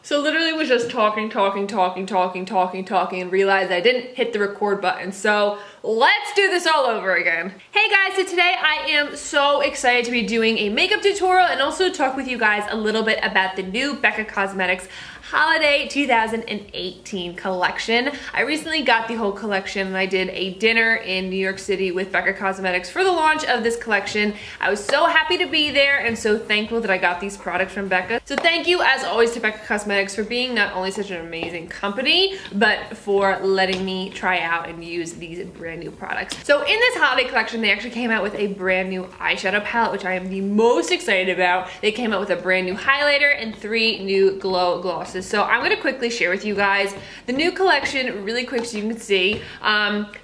So literally was just talking, and realized I didn't hit the record button. So let's do this all over again. Hey guys, so today I am so excited to be doing a makeup tutorial and also talk with you guys a little bit about the new BECCA Cosmetics Holiday 2018 collection. I recently got the whole collection and I did a dinner in New York City with BECCA Cosmetics for the launch of this collection. I was so happy to be there and so thankful that I got these products from BECCA. So thank you as always to BECCA Cosmetics for being not only such an amazing company, but for letting me try out and use these brand new products. So in this holiday collection, they actually came out with a brand new eyeshadow palette, which I am the most excited about. They came out with a brand new highlighter and 3 new glow glosses. So I'm gonna quickly share with you guys the new collection really quick so you can see.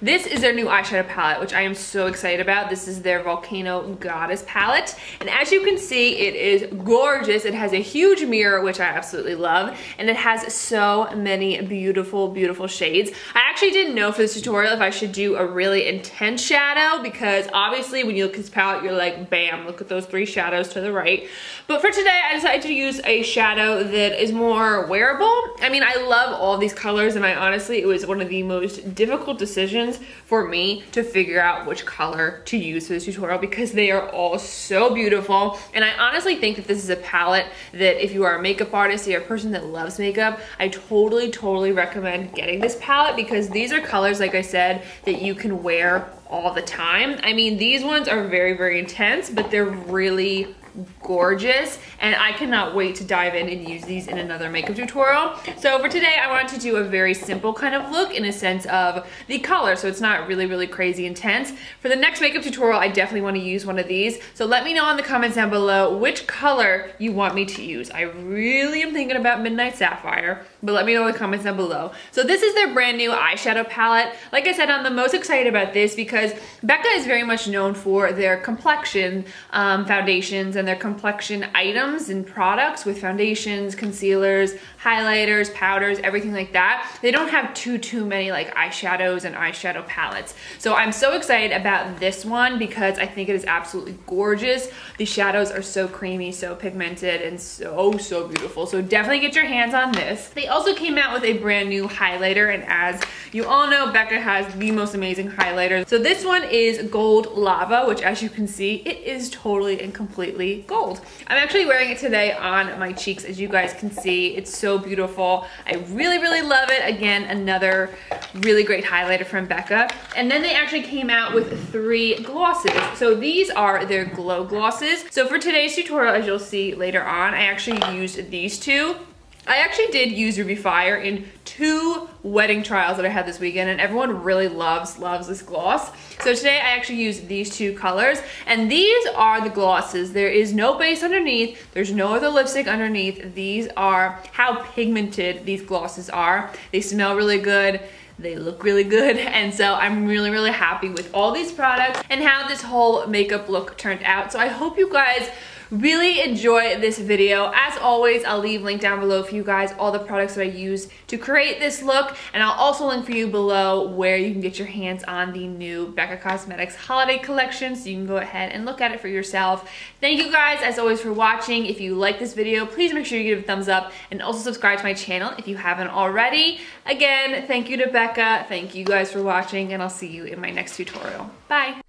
This is their new eyeshadow palette, which I am so excited about. This is their Volcano Goddess palette. And as you can see, it is gorgeous. It has a huge mirror, which I absolutely love. And it has so many beautiful, beautiful shades. I actually didn't know for this tutorial if I should do a really intense shadow, because obviously when you look at this palette, you're like, bam, look at those 3 shadows to the right. But for today, I decided to use a shadow that is more wearable. I mean, I love all these colors, and it was one of the most difficult decisions for me to figure out which color to use for this tutorial because they are all so beautiful. And I honestly think that this is a palette that if you are a makeup artist, you're a person that loves makeup, I totally recommend getting this palette because these are colors, like I said, that you can wear all the time. I mean, these ones are very intense, but they're really gorgeous, and I cannot wait to dive in and use these in another makeup tutorial. So for today, I wanted to do a very simple kind of look in a sense of the color, so it's not really crazy intense. For the next makeup tutorial, I definitely want to use one of these. So let me know in the comments down below which color you want me to use. I really am thinking about Midnight Sapphire, but let me know in the comments down below. So this is their brand new eyeshadow palette. Like I said, I'm the most excited about this because BECCA is very much known for their complexion foundations and their complexion items and products with foundations, concealers, highlighters, powders, everything like that. They don't have too many like eyeshadows and eyeshadow palettes. So I'm so excited about this one because I think it is absolutely gorgeous. The shadows are so creamy, so pigmented, and so beautiful. So definitely get your hands on this. They also came out with a brand new highlighter, and as you all know, BECCA has the most amazing highlighters. So this one is Gold Lava, which as you can see, it is totally and completely gold. I'm actually wearing it today on my cheeks, as you guys can see. It's so beautiful. I really love it. Again, another really great highlighter from BECCA. And then they actually came out with 3 glosses. So these are their glow glosses. So for today's tutorial, as you'll see later on, I actually used these 2. I actually did use Ruby Fire in 2 wedding trials that I had this weekend, and everyone really loves this gloss. So today I actually used these 2 colors, and these are the glosses. There is no base underneath. There's no other lipstick underneath. These are how pigmented these glosses are. They smell really good. They look really good, and so I'm really happy with all these products and how this whole makeup look turned out. So I hope you guys really enjoy this video. As always, I'll leave a link down below for you guys all the products that I use to create this look, and I'll also link for you below where you can get your hands on the new BECCA Cosmetics holiday collection so you can go ahead and look at it for yourself. Thank you guys as always for watching. If you like this video, please make sure you give it a thumbs up and also subscribe to my channel if you haven't already. Again, thank you to BECCA. Thank you guys for watching, and I'll see you in my next tutorial. Bye.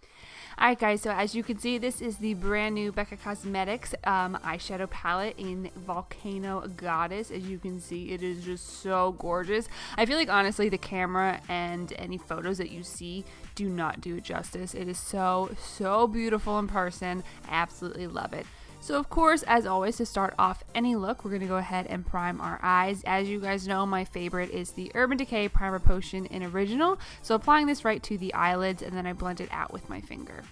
Alright guys, so as you can see, this is the brand new BECCA Cosmetics eyeshadow palette in Volcano Goddess. As you can see, it is just so gorgeous. I feel like honestly the camera and any photos that you see do not do it justice. It is so beautiful in person. I absolutely love it. So of course, as always, to start off any look, we're going to go ahead and prime our eyes. As you guys know, my favorite is the Urban Decay Primer Potion in Original. So applying this right to the eyelids, and then I blend it out with my finger.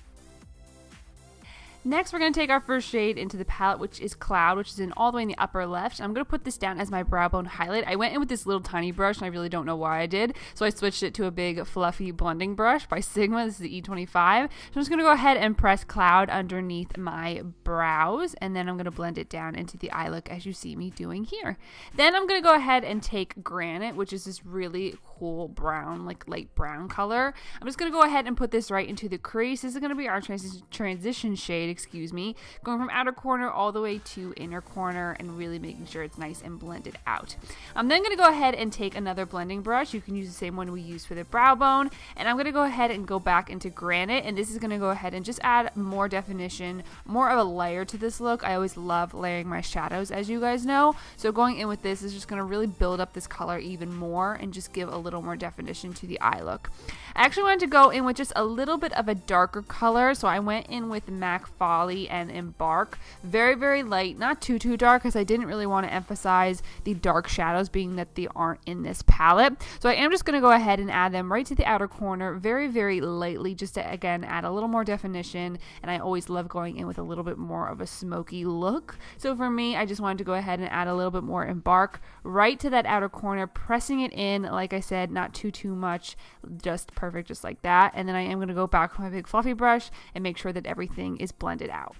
Next, we're going to take our first shade into the palette, which is Cloud, which is all the way in the upper left. I'm going to put this down as my brow bone highlight. I went in with this little tiny brush, and I really don't know why I did. So I switched it to a big, fluffy blending brush by Sigma. This is the E25. So I'm just going to go ahead and press Cloud underneath my brows, and then I'm going to blend it down into the eye look as you see me doing here. Then I'm going to go ahead and take Granite, which is this really cool brown, like light brown color. I'm just going to go ahead and put this right into the crease. This is going to be our transition shade. shade, excuse me, going from outer corner all the way to inner corner and really making sure it's nice and blended out. I'm then going to go ahead and take another blending brush. You can use the same one we used for the brow bone, and I'm going to go ahead and go back into Granite, and this is going to go ahead and just add more definition, more of a layer to this look. I always love layering my shadows, as you guys know, so going in with this is just going to really build up this color even more and just give a little more definition to the eye look. I actually wanted to go in with just a little bit of a darker color, so I went in with MAC Folie and Embark. Very, very light, not too dark, because I didn't really want to emphasize the dark shadows, being that they aren't in this palette. So I am just going to go ahead and add them right to the outer corner very, very lightly, just to, again, add a little more definition. And I always love going in with a little bit more of a smoky look. So for me, I just wanted to go ahead and add a little bit more Embark right to that outer corner, pressing it in, like I said, not too much, just perfect, just like that. And then I am going to go back with my big fluffy brush and make sure that everything is blended out.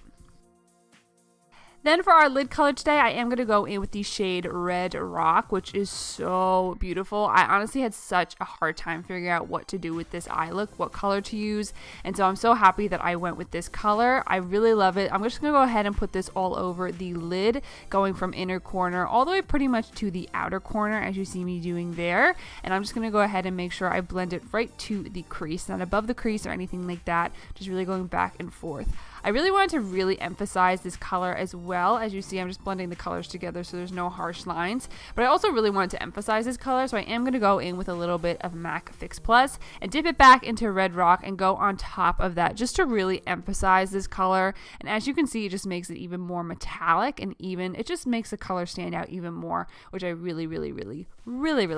Then for our lid color today, I am going to go in with the shade Red Rock, which is so beautiful. I honestly had such a hard time figuring out what to do with this eye look, what color to use, and so I'm so happy that I went with this color. I really love it. I'm just going to go ahead and put this all over the lid, going from inner corner all the way pretty much to the outer corner, as you see me doing there. And I'm just going to go ahead and make sure I blend it right to the crease, not above the crease or anything like that, just really going back and forth. I really wanted to really emphasize this color as well. As you see, I'm just blending the colors together so there's no harsh lines. But I also really wanted to emphasize this color, so I am going to go in with a little bit of MAC Fix Plus and dip it back into Red Rock and go on top of that just to really emphasize this color. And as you can see, it just makes it even more metallic, and even it just makes the color stand out even more, which I really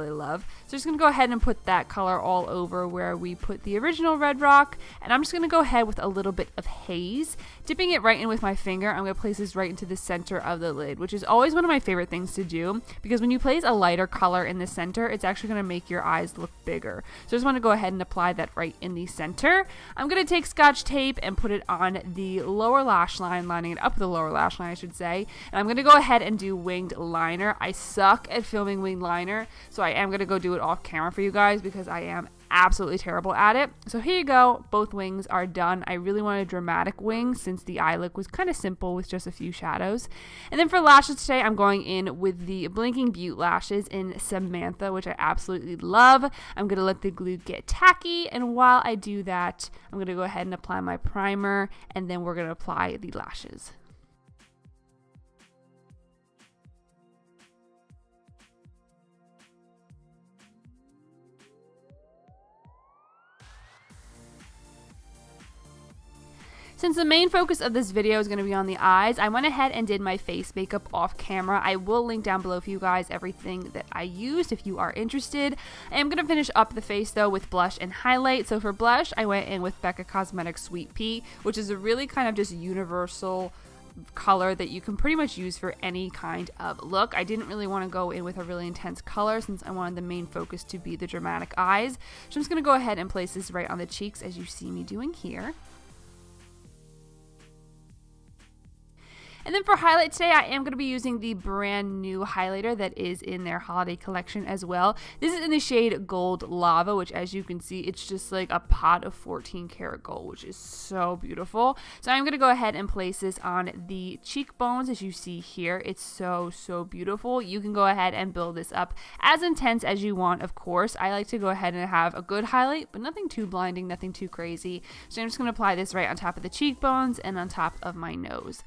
love. So just going to go ahead and put that color all over where we put the original Red Rock. And I'm just going to go ahead with a little bit of haze, dipping it right in with my finger. I'm going to place this right into the center of the lid, which is always one of my favorite things to do, because when you place a lighter color in the center, it's actually going to make your eyes look bigger. So I just want to go ahead and apply that right in the center. I'm going to take Scotch tape and put it on the lower lash line, lining it up with the lower lash line, I should say. And I'm going to go ahead and do winged liner. I suck at filming winged liner, so I am going to go do it off camera for you guys because I am absolutely terrible at it. So here you go, both wings are done. I really want a dramatic wing since the eye look was kind of simple with just a few shadows. And then for lashes today, I'm going in with the Blinking Beauty lashes in Samantha, which I absolutely love. I'm going to let the glue get tacky, and while I do that, I'm going to go ahead and apply my primer, and then we're going to apply the lashes. Since the main focus of this video is going to be on the eyes, I went ahead and did my face makeup off camera. I will link down below for you guys everything that I used if you are interested. I am going to finish up the face though with blush and highlight. So for blush, I went in with BECCA Cosmetics Sweetpea, which is a really kind of just universal color that you can pretty much use for any kind of look. I didn't really want to go in with a really intense color since I wanted the main focus to be the dramatic eyes. So I'm just going to go ahead and place this right on the cheeks as you see me doing here. And then for highlight today, I am going to be using the brand new highlighter that is in their holiday collection as well. This is in the shade Gold Lava, which as you can see, it's just like a pot of 14 karat gold, which is so beautiful. So I'm going to go ahead and place this on the cheekbones as you see here. It's so beautiful. You can go ahead and build this up as intense as you want, of course. I like to go ahead and have a good highlight, but nothing too blinding, nothing too crazy. So I'm just going to apply this right on top of the cheekbones and on top of my nose.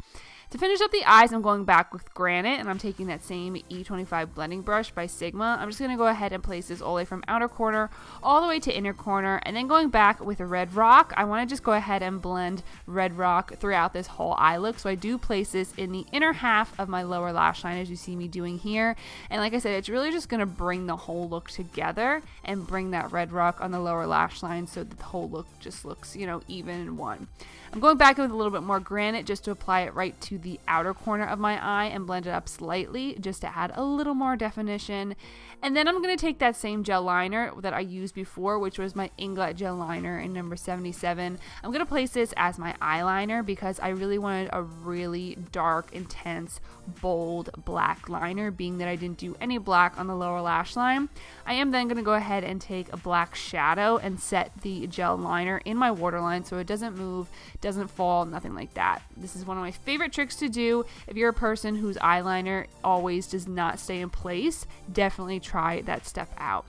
To finish up the eyes, I'm going back with Granite, and I'm taking that same E25 blending brush by Sigma. I'm just going to go ahead and place this all the way from outer corner all the way to inner corner, and then going back with a Red Rock. I want to just go ahead and blend Red Rock throughout this whole eye look. So I do place this in the inner half of my lower lash line as you see me doing here. And like I said, it's really just going to bring the whole look together and bring that Red Rock on the lower lash line so that the whole look just looks, you know, even in one. I'm going back with a little bit more Granite just to apply it right to to the outer corner of my eye and blend it up slightly just to add a little more definition. And then I'm going to take that same gel liner that I used before, which was my Inglot gel liner in number 77. I'm going to place this as my eyeliner because I really wanted a really dark, intense, bold black liner, being that I didn't do any black on the lower lash line. I am then going to go ahead and take a black shadow and set the gel liner in my waterline so it doesn't move, doesn't fall, nothing like that. This is one of my favorite tricks to do. If you're a person whose eyeliner always does not stay in place, definitely try that step out.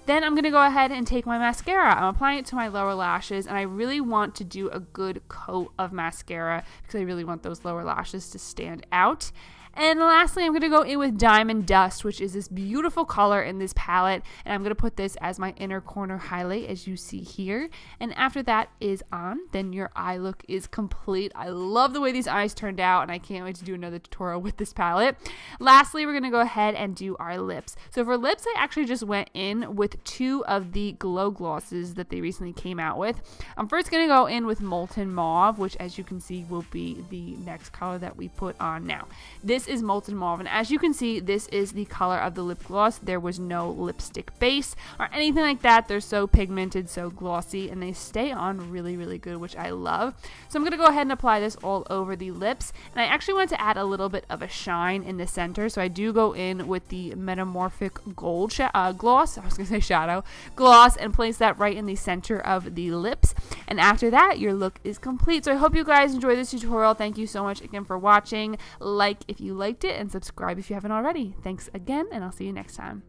Then I'm going to go ahead and take my mascara. I'm applying it to my lower lashes, and I really want to do a good coat of mascara because I really want those lower lashes to stand out. And lastly, I'm going to go in with Diamond Dust, which is this beautiful color in this palette. And I'm going to put this as my inner corner highlight, as you see here. And after that is on, then your eye look is complete. I love the way these eyes turned out, and I can't wait to do another tutorial with this palette. Lastly, we're going to go ahead and do our lips. So for lips, I actually just went in with 2 of the glow glosses that they recently came out with. I'm first going to go in with Molten Mauve, which as you can see will be the next color that we put on now. This is Molten Mauve, and as you can see, this is the color of the lip gloss. There was no lipstick base or anything like that. They're so pigmented, so glossy, and they stay on really, really good, which I love. So I'm going to go ahead and apply this all over the lips, and I actually want to add a little bit of a shine in the center, so I do go in with the Metamorphic Gold gloss, I was going to say shadow, gloss, and place that right in the center of the lips, and after that, your look is complete. So I hope you guys enjoyed this tutorial. Thank you so much again for watching. Like if you liked it, and subscribe if you haven't already. Thanks again, and I'll see you next time.